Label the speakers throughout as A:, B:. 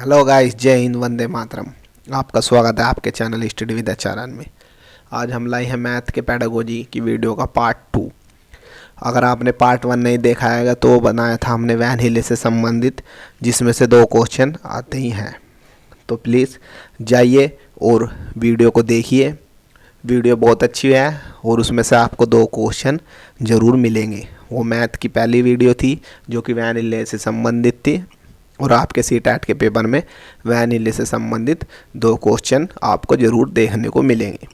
A: Hello guys, जय हिंद, वंदे मातरम। आपका स्वागत है आपके चैनल स्टडी विद आचार्य में। आज हम लाए हैं मैथ के पेडागोजी की वीडियो का पार्ट 2। अगर आपने पार्ट 1 नहीं देखा है तो वो बनाया था हमने वैन हिले से संबंधित, जिसमें से 2 क्वेश्चन आते ही हैं। तो प्लीज़ जाइए और वीडियो को देखिए। वीडियो बहुत अच्छी है और उसमें से आपको 2 क्वेश्चन ज़रूर मिलेंगे। वो मैथ की पहली वीडियो थी जो कि वैन हिले से संबंधित थी, और आपके सीटेट के पेपर में वैन हिले से संबंधित 2 क्वेश्चन आपको ज़रूर देखने को मिलेंगे।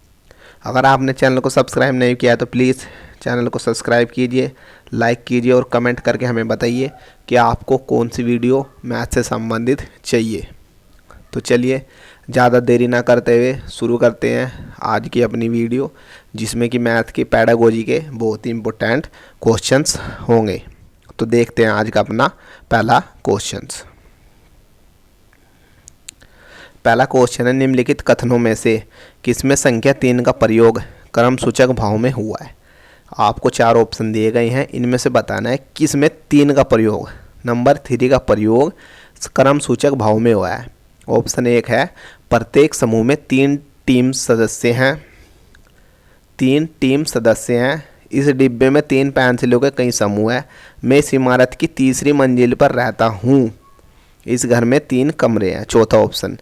A: अगर आपने चैनल को सब्सक्राइब नहीं किया है तो प्लीज़ चैनल को सब्सक्राइब कीजिए, लाइक कीजिए और कमेंट करके हमें बताइए कि आपको कौन सी वीडियो मैथ से संबंधित चाहिए। तो चलिए ज़्यादा देरी ना करते हुए शुरू करते हैं आज की अपनी वीडियो, जिसमें कि मैथ की पेडागोजी के बहुत ही इम्पोर्टेंट क्वेश्चंस होंगे। तो देखते हैं आज का अपना पहला क्वेश्चंस। पहला क्वेश्चन है, निम्नलिखित कथनों में से किसमें संख्या 3 का प्रयोग क्रम सूचक भाव में हुआ है। आपको 4 ऑप्शन दिए गए हैं, इनमें से बताना है किसमें 3 का प्रयोग, नंबर 3 का प्रयोग क्रम सूचक भाव में हुआ है। ऑप्शन 1 है, प्रत्येक समूह में 3 टीम सदस्य हैं। 3 टीम सदस्य हैं। इस डिब्बे में 3 पेंसिलों के कई समूह हैं। मैं इस इमारत की तीसरी मंजिल पर रहता हूँ। इस घर में 3 कमरे हैं। चौथा ऑप्शन,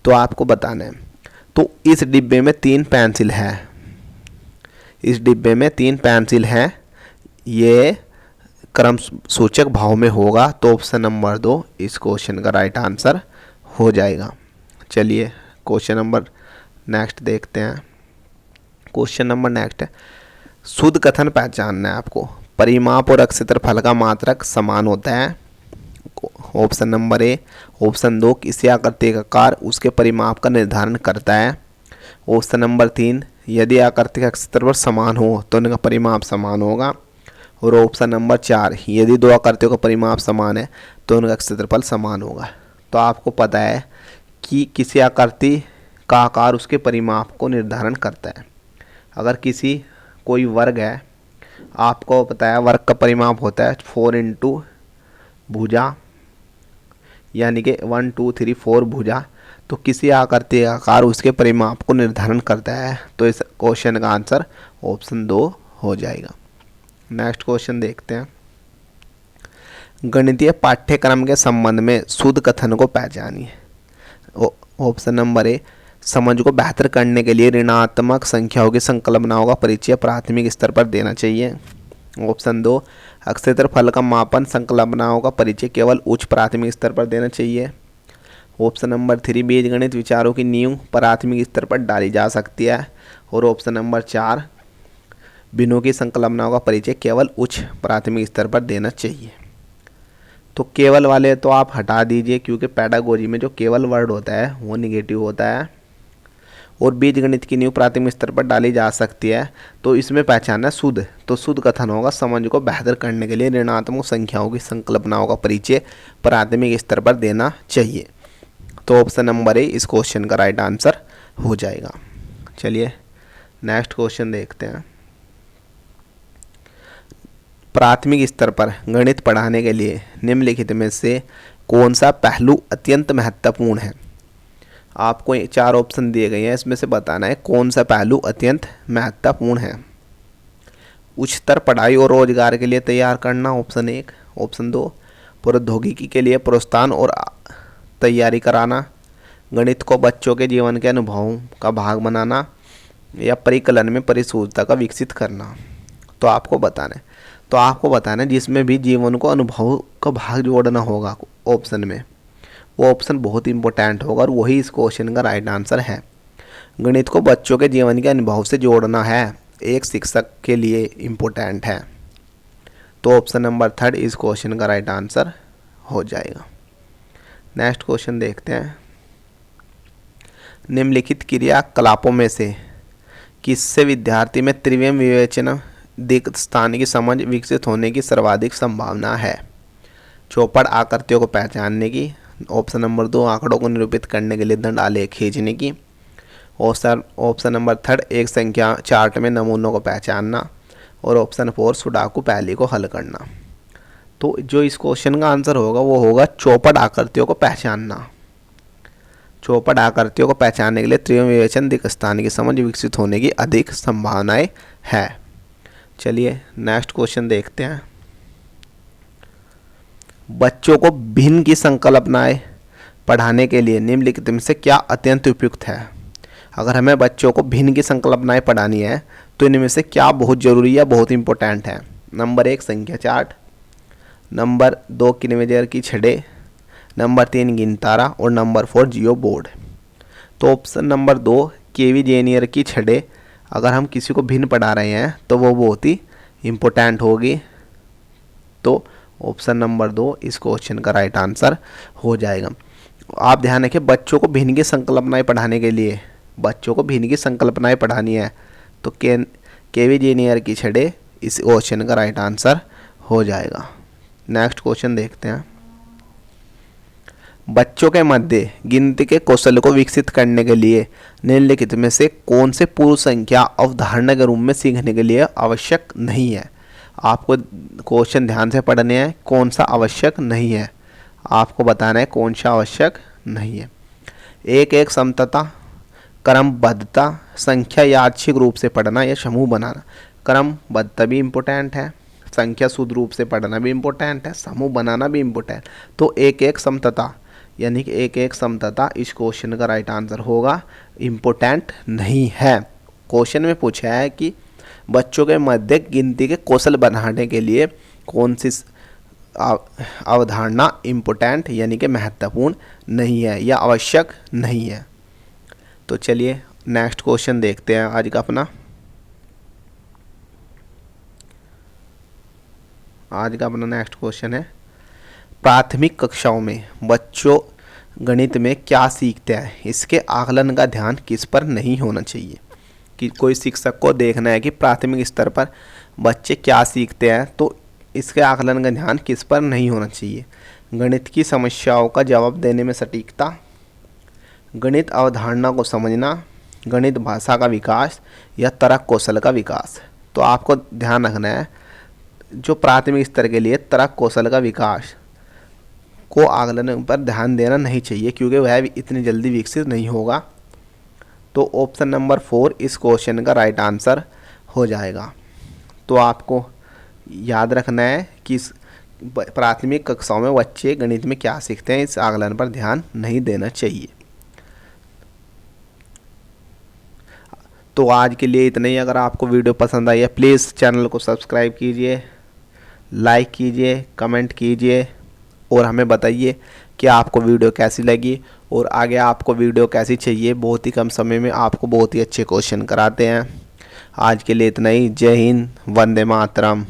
A: तो आपको बताना है तो इस डिब्बे में 3 पेंसिल है। इस डिब्बे में 3 पेंसिल हैं, ये क्रम सूचक भाव में होगा। तो ऑप्शन नंबर 2 इस क्वेश्चन का राइट आंसर हो जाएगा। चलिए क्वेश्चन नंबर नेक्स्ट देखते हैं। क्वेश्चन नंबर नेक्स्ट है, शुद्ध कथन पहचानना है आपको। परिमाप और क्षेत्रफल का मात्रक समान होता है। Option number A. ऑप्शन 2, किसी आकृति का आकार उसके परिमाप का निर्धारण करता है। ऑप्शन नंबर 3, यदि आकृति का क्षेत्रफल समान हो तो उनका परिमाप समान होगा। और ऑप्शन नंबर 4, यदि 2 आकृतियों का परिमाप समान है तो उनका क्षेत्रफल समान होगा। तो आपको पता है कि किसी आकृति का आकार उसके परिमाप को निर्धारण करता है। अगर किसी कोई वर्ग है, आपको पता है वर्ग का परिमाप होता है 4 इंटू भुजा, यानी कि 1 2 3 4 भुजा। तो किसी आकृति का आकार उसके परिमाप को निर्धारण करता है। तो इस क्वेश्चन का आंसर ऑप्शन 2 हो जाएगा। नेक्स्ट क्वेश्चन देखते हैं। गणितीय पाठ्यक्रम के संबंध में शुद्ध कथन को पहचानिए। ऑप्शन नंबर ए, समझ को बेहतर करने के लिए ऋणात्मक संख्याओं की संकल्पनाओं का परिचय प्राथमिक स्तर पर देना चाहिए। ऑप्शन 2, क्षेत्रफल का मापन संकल्पनाओं का परिचय केवल उच्च प्राथमिक स्तर पर देना चाहिए। ऑप्शन नंबर 3, बीजगणित विचारों की नींव प्राथमिक स्तर पर डाली जा सकती है। और ऑप्शन नंबर 4, बिनों की संकल्पनाओं का परिचय केवल उच्च प्राथमिक स्तर पर देना चाहिए। तो केवल वाले तो आप हटा दीजिए, क्योंकि पेडागोजी में जो केवल वर्ड होता है वो निगेटिव होता है। और बीजगणित की नींव प्राथमिक स्तर पर डाली जा सकती है। तो इसमें पहचानना शुद्ध, तो शुद्ध कथन होगा, समझ को बेहतर करने के लिए ऋणात्मक संख्याओं की संकल्पनाओं का परिचय प्राथमिक स्तर पर देना चाहिए। तो ऑप्शन नंबर ए इस क्वेश्चन का राइट आंसर हो जाएगा। चलिए नेक्स्ट क्वेश्चन देखते हैं। प्राथमिक स्तर पर गणित पढ़ाने के लिए निम्नलिखित में से कौन सा पहलू अत्यंत महत्वपूर्ण है। आपको 4 ऑप्शन दिए गए हैं, इसमें से बताना है कौन सा पहलू अत्यंत महत्वपूर्ण है। उच्चतर पढ़ाई और रोजगार के लिए तैयार करना, ऑप्शन 1। ऑप्शन 2, प्रौद्योगिकी के लिए प्रोत्साहन और तैयारी कराना। गणित को बच्चों के जीवन के अनुभवों का भाग बनाना, या परिकलन में परिशुद्धता का विकसित करना। तो आपको बताना है जिसमें भी जीवन को अनुभव का भाग जोड़ना होगा ऑप्शन में, वो ऑप्शन बहुत इंपॉर्टेंट होगा और वही इस क्वेश्चन का राइट आंसर है। गणित को बच्चों के जीवन के अनुभव से जोड़ना है, एक शिक्षक के लिए इम्पोर्टेंट है। तो ऑप्शन नंबर 3 इस क्वेश्चन का राइट आंसर हो जाएगा। नेक्स्ट क्वेश्चन देखते हैं। निम्नलिखित क्रियाकलापों में से किससे विद्यार्थी में त्रिविम विवेचना दिक् स्थान की समझ विकसित होने की सर्वाधिक संभावना है। चौपड़ आकृतियों को पहचानने की। ऑप्शन नंबर 2, आंकड़ों को निरूपित करने के लिए दंड आलेख खींचने की। ऑप्शन नंबर 3, एक संख्या चार्ट में नमूनों को पहचानना। और ऑप्शन 4, सुडाकू पहेली को हल करना। तो जो इस क्वेश्चन का आंसर होगा वो होगा चौपड़ आकृतियों को पहचानना। चौपट आकृतियों को पहचानने के लिए त्रिविम विवेचन दिक् स्थान की समझ विकसित होने की अधिक संभावनाएं है। चलिए नेक्स्ट क्वेश्चन देखते हैं। बच्चों को भिन्न की संकल्पनाएं पढ़ाने के लिए निम्नलिखित में से क्या अत्यंत उपयुक्त है। अगर हमें बच्चों को भिन्न की संकल्पनाएं पढ़ानी है तो इनमें से क्या बहुत ज़रूरी या बहुत इंपॉर्टेंट है। नंबर 1 संख्या चार्ट, नंबर 2 किन्वेजर की छड़े, नंबर 3 गिनतारा और नंबर 4 जियो बोर्ड। तो ऑप्शन नंबर 2 केवी जेनियर की छड़े अगर हम किसी को भिन्न पढ़ा रहे हैं तो वो बहुत ही इम्पोर्टेंट होगी। तो ऑप्शन नंबर 2 इस क्वेश्चन का राइट आंसर हो जाएगा। आप ध्यान रखें, बच्चों को भिन्न की संकल्पनाएं पढ़ाने के लिए, बच्चों को भिन्न की संकल्पनाएं पढ़ानी है तो केवी जेनियर की छड़े इस क्वेश्चन का राइट आंसर हो जाएगा। नेक्स्ट क्वेश्चन देखते हैं। बच्चों के मध्य गिनती के कौशल को विकसित करने के लिए निम्नलिखित में से कौन से पूर्व संख्या अवधारणा के रूप में सीखने के लिए आवश्यक नहीं है। आपको क्वेश्चन ध्यान से पढ़ने हैं, कौन सा आवश्यक नहीं है आपको बताना है, कौन सा आवश्यक नहीं है। एक एक समता, क्रमबद्धता, संख्या यादृच्छिक रूप से पढ़ना या समूह बनाना। क्रमबद्धता भी इम्पोर्टेंट है, संख्या शुद्ध रूप से पढ़ना भी इम्पोर्टेंट है, समूह बनाना भी इम्पोर्टेंट। तो एक एक समता यानी कि एक एक समता इस क्वेश्चन का राइट आंसर होगा, इम्पोर्टेंट नहीं है। क्वेश्चन में पूछा है कि बच्चों के मध्य गिनती के कौशल बढ़ाने के लिए कौन सी अवधारणा इम्पोर्टेंट यानी कि महत्वपूर्ण नहीं है या आवश्यक नहीं है। तो चलिए नेक्स्ट क्वेश्चन देखते हैं आज का अपना। नेक्स्ट क्वेश्चन है, प्राथमिक कक्षाओं में बच्चों गणित में क्या सीखते हैं, इसके आकलन का ध्यान किस पर नहीं होना चाहिए। कि कोई शिक्षक को देखना है कि प्राथमिक स्तर पर बच्चे क्या सीखते हैं तो इसके आकलन का ध्यान किस पर नहीं होना चाहिए। गणित की समस्याओं का जवाब देने में सटीकता, गणित अवधारणा को समझना, गणित भाषा का विकास या तर्क कौशल का विकास। तो आपको ध्यान रखना है जो प्राथमिक स्तर के लिए तर्क कौशल का विकास को आकलन पर ध्यान देना नहीं चाहिए क्योंकि वह इतनी जल्दी विकसित नहीं होगा। तो ऑप्शन नंबर 4 इस क्वेश्चन का राइट आंसर हो जाएगा। तो आपको याद रखना है कि प्राथमिक कक्षाओं में बच्चे गणित में क्या सीखते हैं, इस आकलन पर ध्यान नहीं देना चाहिए। तो आज के लिए इतना ही। अगर आपको वीडियो पसंद आई है प्लीज़ चैनल को सब्सक्राइब कीजिए, लाइक कीजिए, कमेंट कीजिए और हमें बताइए कि आपको वीडियो कैसी लगी और आगे आपको वीडियो कैसी चाहिए। बहुत ही कम समय में आपको बहुत ही अच्छे क्वेश्चन कराते हैं। आज के लिए इतना ही। जय हिंद, वंदे मातरम।